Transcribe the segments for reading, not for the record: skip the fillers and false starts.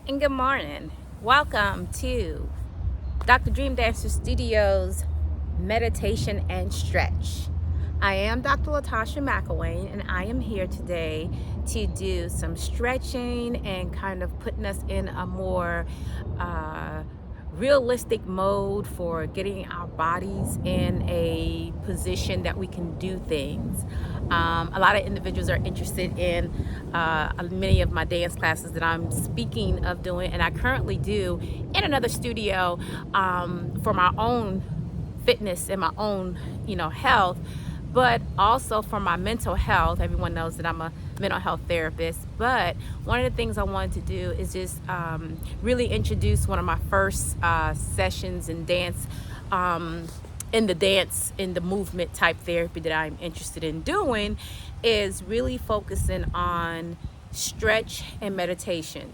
and good morning. Welcome to Dr. Dream Dancer Studios Meditation and Stretch. I am Dr. Latasha McElwain, and I am here today to do some stretching and kind of putting us in a more realistic mode for getting our bodies in a position that we can do things. A lot of individuals are interested in many of my dance classes that I'm speaking of doing, and I currently do in another studio for my own fitness and my own, health, but also for my mental health. Everyone knows that I'm a mental health therapist, but one of the things I wanted to do is just really introduce one of my first sessions in dance, in the movement type therapy that I'm interested in doing, is really focusing on stretch and meditation.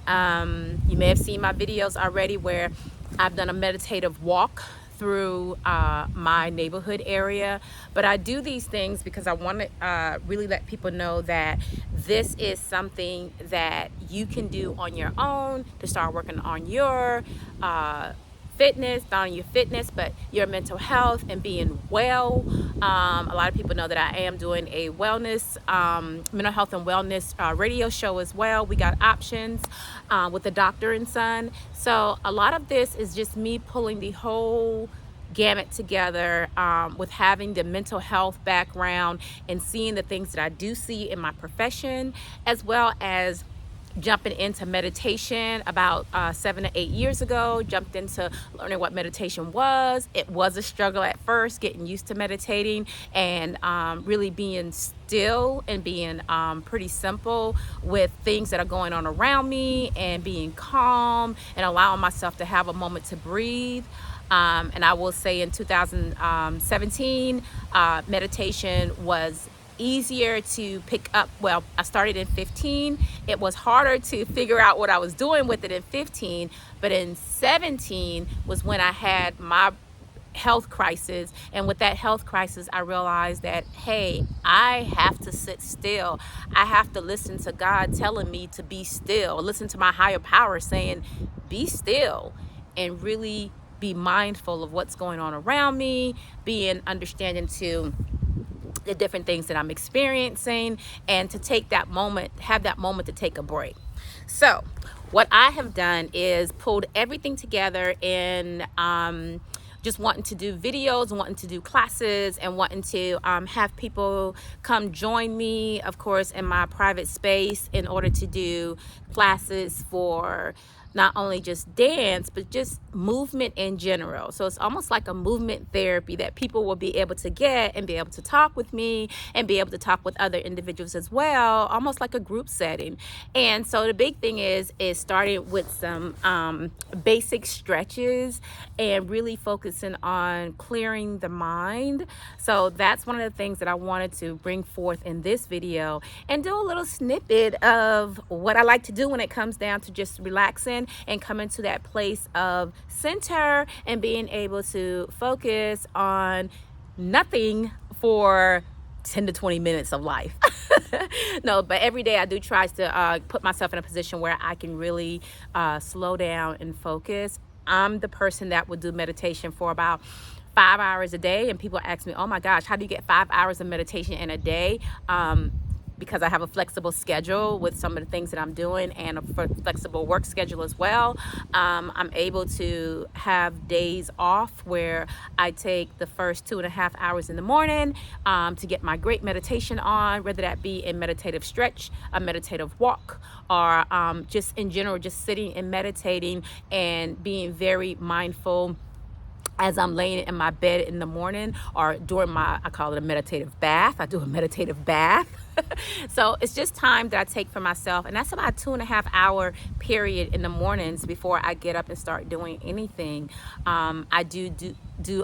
You may have seen my videos already where I've done a meditative walk through my neighborhood area, but I do these things because I want to really let people know that this is something that you can do on your own to start working on your fitness, not only your fitness, but your mental health and being well. A lot of people know that I am doing a wellness, mental health and wellness radio show as well. We got options with the doctor and son. So a lot of this is just me pulling the whole gamut together with having the mental health background and seeing the things that I do see in my profession, as well as jumping into meditation about 7 to 8 years ago. Jumped into learning what meditation was. It was a struggle at first, getting used to meditating and really being still and being pretty simple with things that are going on around me and being calm and allowing myself to have a moment to breathe. And I will say in 2017, meditation was easier to pick up. Well, I started in 15. It was harder to figure out what I was doing with it in 15, but in 17 was when I had my health crisis. And with that health crisis, I realized that, hey, I have to sit still. I have to listen to God telling me to be still, listen to my higher power saying, be still, and really be mindful of what's going on around me, being understanding to the different things that I'm experiencing, and to take that moment, have that moment to take a break. So what I have done is pulled everything together in just wanting to do videos, wanting to do classes, and wanting to have people come join me, of course, in my private space in order to do classes for not only just dance, but just movement in general. So it's almost like a movement therapy that people will be able to get and be able to talk with me and be able to talk with other individuals as well, almost like a group setting. And so the big thing is starting with some basic stretches and really focusing on clearing the mind. So that's one of the things that I wanted to bring forth in this video and do a little snippet of what I like to do when it comes down to just relaxing and coming to that place of center and being able to focus on nothing for 10 to 20 minutes of life. No, but every day I do try to put myself in a position where I can really slow down and focus. I'm the person that would do meditation for about 5 hours a day, and people ask me, oh my gosh, how do you get 5 hours of meditation in a day? Because I have a flexible schedule with some of the things that I'm doing and a flexible work schedule as well. I'm able to have days off where I take the first 2.5 hours in the morning to get my great meditation on, whether that be a meditative stretch, a meditative walk, or just in general, just sitting and meditating and being very mindful as I'm laying in my bed in the morning, or during I call it a meditative bath. I do a meditative bath. So it's just time that I take for myself. And that's about a 2.5 hour period in the mornings before I get up and start doing anything. I do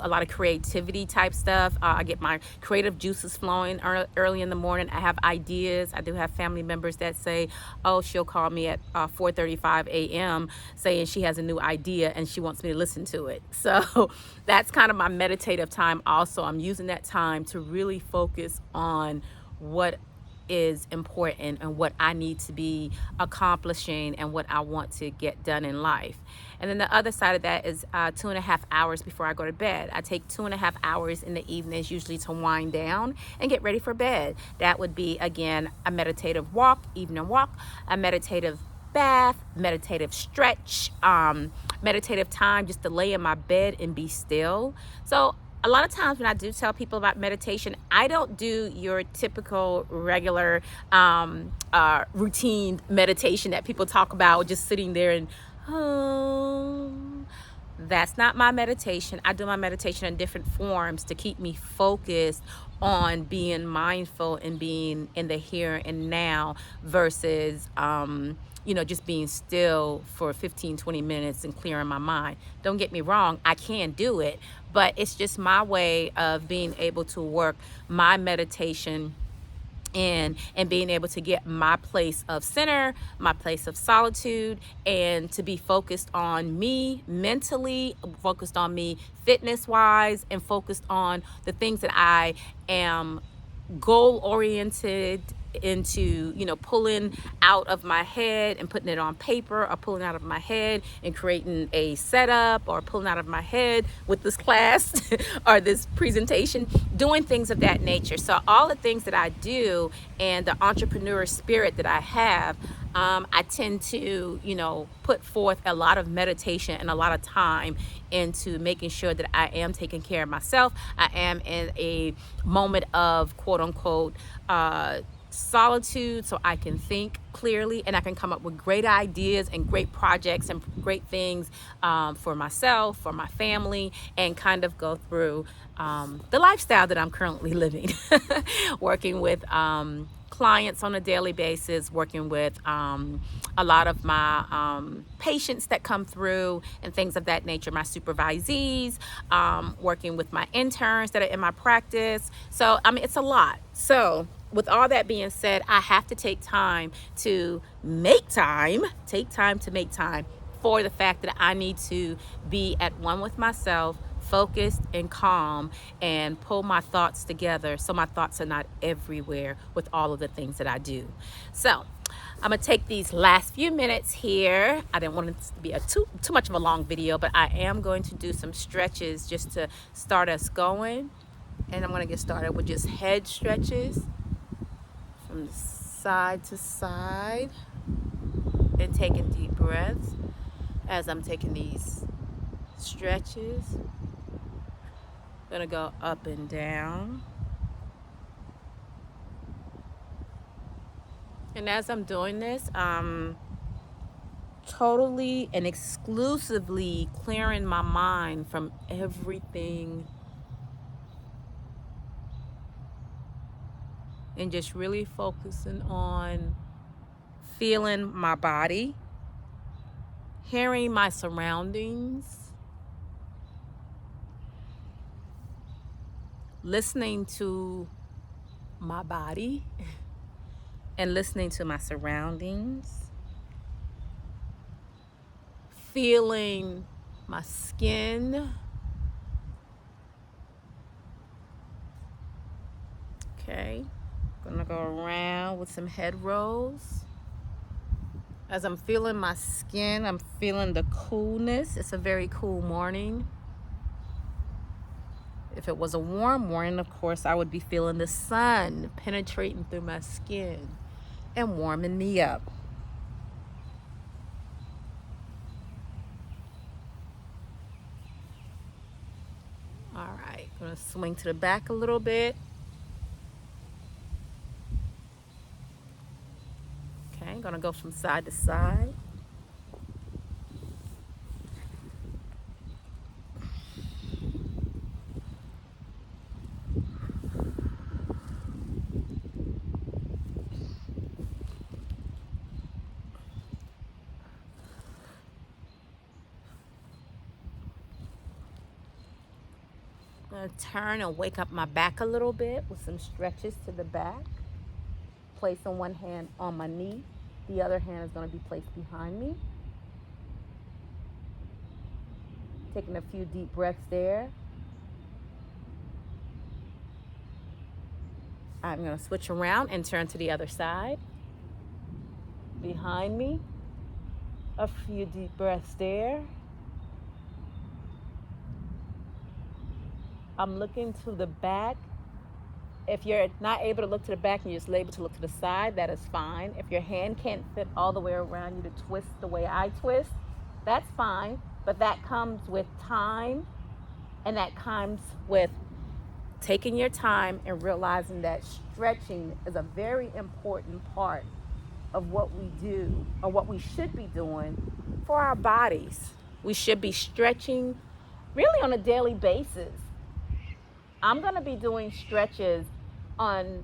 a lot of creativity type stuff. I get my creative juices flowing early in the morning. I have ideas. I do have family members that say, oh, she'll call me at 4:35 a.m. saying she has a new idea and she wants me to listen to it. So that's kind of my meditative time also. I'm using that time to really focus on what is important and what I need to be accomplishing and what I want to get done in life. And then the other side of that is 2.5 hours before I go to bed. I take 2.5 hours in the evenings usually to wind down and get ready for bed. That would be, again, a meditative walk, evening walk, a meditative bath, meditative stretch, meditative time just to lay in my bed and be still. So a lot of times when I do tell people about meditation, I don't do your typical regular routine meditation that people talk about, just sitting there and that's not my meditation. I do my meditation in different forms to keep me focused on being mindful and being in the here and now versus just being still for 15-20 minutes and clearing my mind. Don't get me wrong, I can do it, but it's just my way of being able to work my meditation and being able to get my place of center, my place of solitude, and to be focused on me mentally, focused on me fitness wise, and focused on the things that I am goal oriented into, pulling out of my head and putting it on paper, or pulling out of my head and creating a setup, or pulling out of my head with this class or this presentation, doing things of that nature. So all the things that I do and the entrepreneur spirit that I have, I tend to, put forth a lot of meditation and a lot of time into making sure that I am taking care of myself. I am in a moment of quote unquote solitude, so I can think clearly and I can come up with great ideas and great projects and great things for myself, for my family, and kind of go through the lifestyle that I'm currently living. Working with clients on a daily basis, working with a lot of my patients that come through and things of that nature, my supervisees, working with my interns that are in my practice. So, it's a lot. So, with all that being said, I have to take time to make time for the fact that I need to be at one with myself, focused and calm, and pull my thoughts together so my thoughts are not everywhere with all of the things that I do. So I'm gonna take these last few minutes here. I didn't want it to be too much of a long video, but I am going to do some stretches just to start us going. And I'm gonna get started with just head stretches from side to side and taking deep breaths as I'm taking these stretches. Gonna go up and down. And as I'm doing this, I'm totally and exclusively clearing my mind from everything and just really focusing on feeling my body, hearing my surroundings, listening to my body and listening to my surroundings, feeling my skin. Okay, gonna go around with some head rolls. As I'm feeling my skin, I'm feeling the coolness. It's a very cool morning. If it was a warm morning, of course, I would be feeling the sun penetrating through my skin and warming me up. All right, gonna swing to the back a little bit. Okay, I'm gonna go from side to side. I'm gonna turn and wake up my back a little bit with some stretches to the back. Placing one hand on my knee, the other hand is gonna be placed behind me. Taking a few deep breaths there. I'm going to switch around and turn to the other side. Behind me, a few deep breaths there. I'm looking to the back. If you're not able to look to the back and you're just able to look to the side, that is fine. If your hand can't fit all the way around you to twist the way I twist, that's fine. But that comes with time, and that comes with taking your time and realizing that stretching is a very important part of what we do, or what we should be doing for our bodies. We should be stretching really on a daily basis. I'm going to be doing stretches on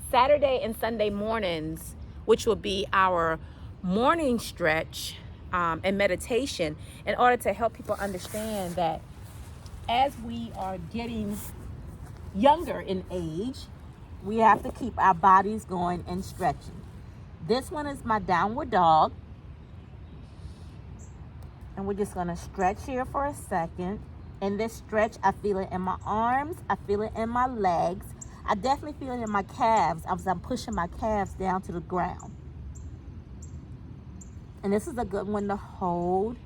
Saturday and Sunday mornings, which will be our morning stretch and meditation, in order to help people understand that as we are getting younger in age, we have to keep our bodies going and stretching. This one is my downward dog. And we're just going to stretch here for a second. In this stretch, I feel it in my arms. I feel it in my legs. I definitely feel it in my calves as I'm pushing my calves down to the ground. And this is a good one to hold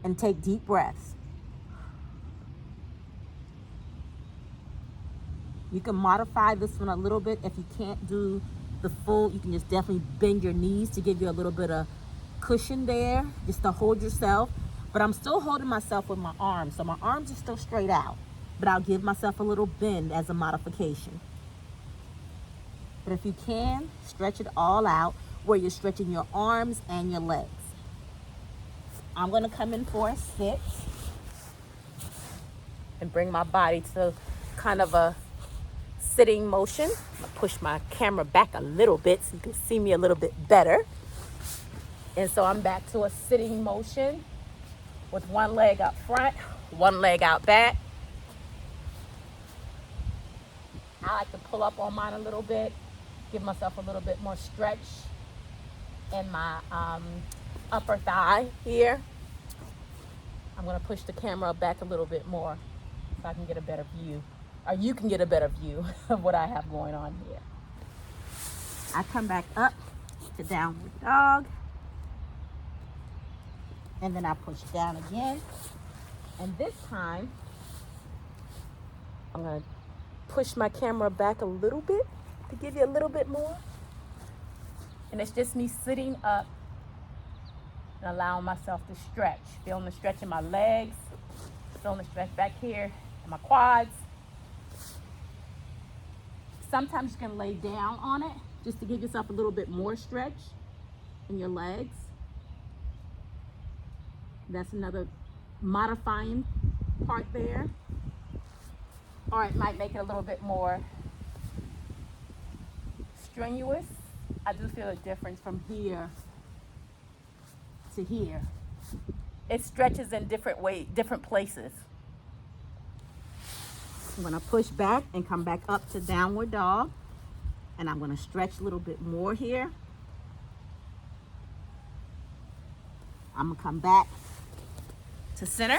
and take deep breaths. You can modify this one a little bit. If you can't do the full, you can just definitely bend your knees to give you a little bit of cushion there, just to hold yourself. But I'm still holding myself with my arms, so my arms are still straight out, but I'll give myself a little bend as a modification. But if you can, stretch it all out where you're stretching your arms and your legs. I'm going to come in for a sit and bring my body to kind of a sitting motion. I'm going to push my camera back a little bit so you can see me a little bit better. And so I'm back to a sitting motion with one leg up front, one leg out back. I like to pull up on mine a little bit, give myself a little bit more stretch in my upper thigh here. I'm going to push the camera back a little bit more so I can get a better view, or you can get a better view of what I have going on here. I come back up to downward dog. And then I push down again. And this time, I'm going to push my camera back a little bit to give you a little bit more. And it's just me sitting up and allowing myself to stretch. Feeling the stretch in my legs, feeling the stretch back here in my quads. Sometimes you can lay down on it just to give yourself a little bit more stretch in your legs. That's another modifying part there. Or it might make it a little bit more strenuous. I do feel a difference from here to here. It stretches in different ways, different places. I'm going to push back and come back up to downward dog. And I'm going to stretch a little bit more here. I'm going to come back to center.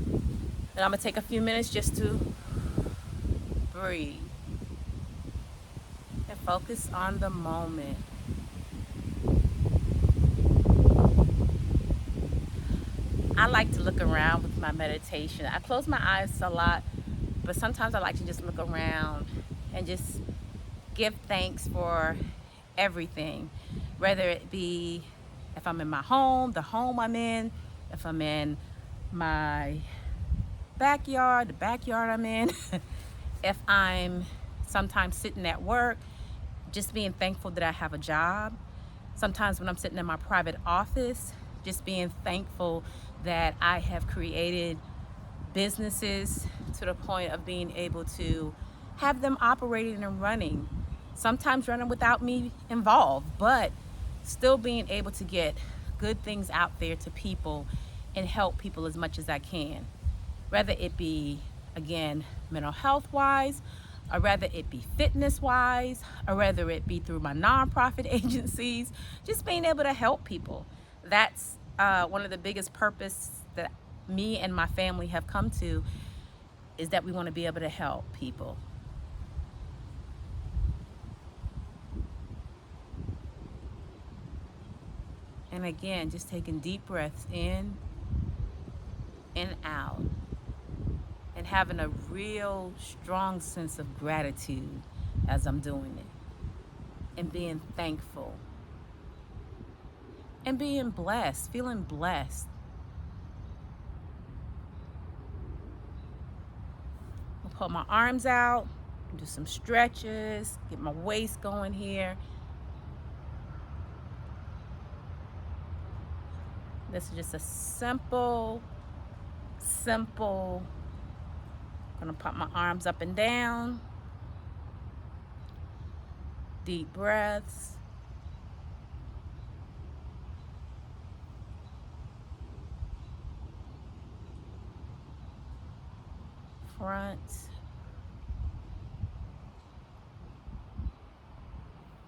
And I'm going to take a few minutes just to breathe and focus on the moment. I like to look around with my meditation. I close my eyes a lot, but sometimes I like to just look around and just give thanks for everything, whether it be if I'm in my home, the home I'm in, if I'm in my backyard, the backyard I'm in, if I'm sometimes sitting at work, just being thankful that I have a job. Sometimes when I'm sitting in my private office, just being thankful that I have created businesses to the point of being able to have them operating and running. Sometimes running without me involved, but still being able to get good things out there to people and help people as much as I can. Whether it be, again, mental health wise, or whether it be fitness wise, or whether it be through my nonprofit agencies, just being able to help people. That's one of the biggest purpose that me and my family have come to, is that we want to be able to help people. And again, just taking deep breaths in and out, and having a real strong sense of gratitude as I'm doing it, and being thankful and being blessed, feeling blessed. I'll put my arms out, do some stretches, get my waist going here. This is just a simple, gonna pop my arms up and down. Deep breaths. Front,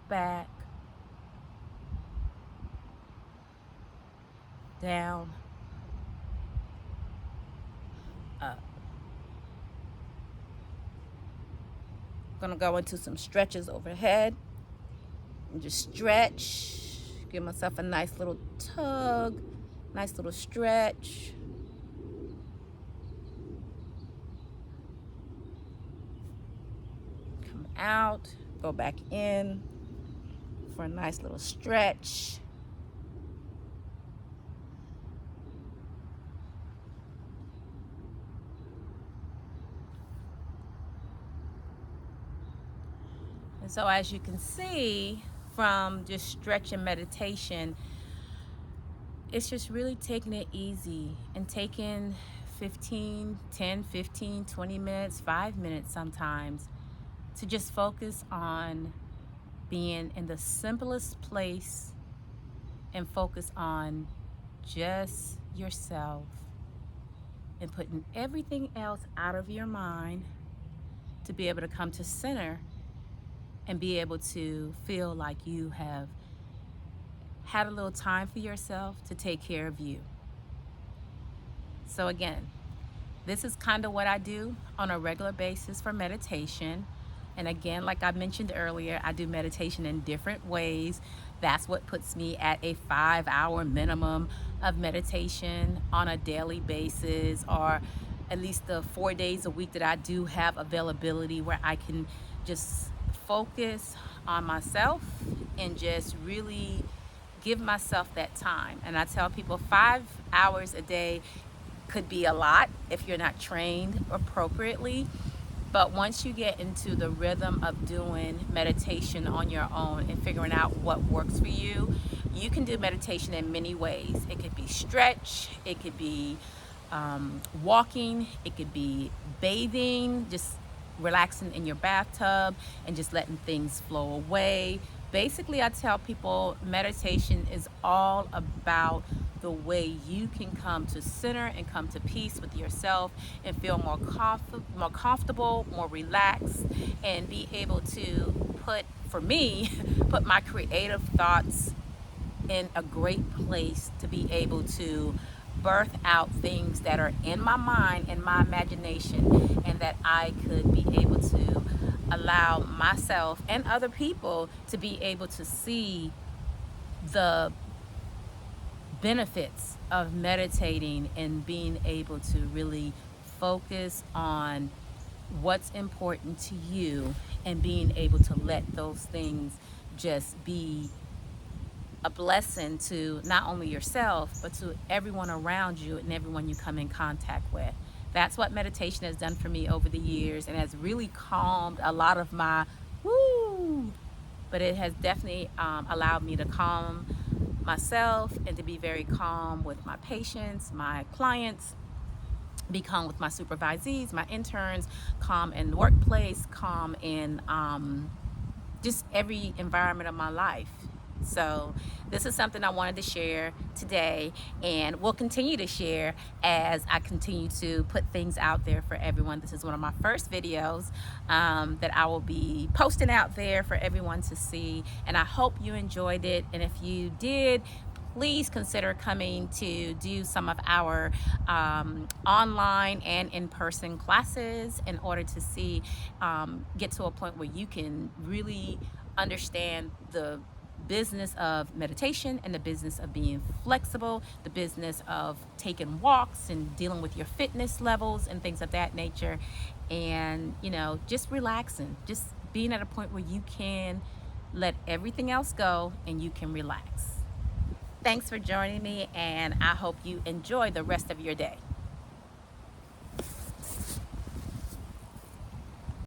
back, down, up. I'm gonna go into some stretches overhead and just stretch. Give myself a nice little tug, nice little stretch. Come out, go back in for a nice little stretch. And so as you can see from just stretch and meditation, it's just really taking it easy and taking 10, 15, 20 minutes, 5 minutes sometimes, to just focus on being in the simplest place and focus on just yourself and putting everything else out of your mind to be able to come to center and be able to feel like you have had a little time for yourself to take care of you. So again, this is kind of what I do on a regular basis for meditation. And again, like I mentioned earlier, I do meditation in different ways. That's what puts me at a 5-hour minimum of meditation on a daily basis, or at least the 4 days a week that I do have availability, where I can just focus on myself and just really give myself that time. And I tell people 5 hours a day could be a lot if you're not trained appropriately. But once you get into the rhythm of doing meditation on your own and figuring out what works for you, you can do meditation in many ways. It could be stretch, it could be walking, it could be bathing, just relaxing in your bathtub and just letting things flow away. Basically, I tell people meditation is all about the way you can come to center and come to peace with yourself and feel more comfortable, more relaxed, and be able to put my creative thoughts in a great place to be able to birth out things that are in my mind and my imagination, and that I could be able to allow myself and other people to be able to see the benefits of meditating and being able to really focus on what's important to you and being able to let those things just be a blessing to not only yourself, but to everyone around you and everyone you come in contact with. That's what meditation has done for me over the years, and has really calmed a lot of my but it has definitely allowed me to calm myself and to be very calm with my patients, my clients, be calm with my supervisees, my interns, calm in the workplace, calm in just every environment of my life. So this is something I wanted to share today, and will continue to share as I continue to put things out there for everyone. This is one of my first videos that I will be posting out there for everyone to see, and I hope you enjoyed it. And if you did, please consider coming to do some of our online and in-person classes in order to see, get to a point where you can really understand the business of meditation and the business of being flexible, the business of taking walks and dealing with your fitness levels and things of that nature. And, you know, just relaxing, just being at a point where you can let everything else go and you can relax. Thanks for joining me, and I hope you enjoy the rest of your day.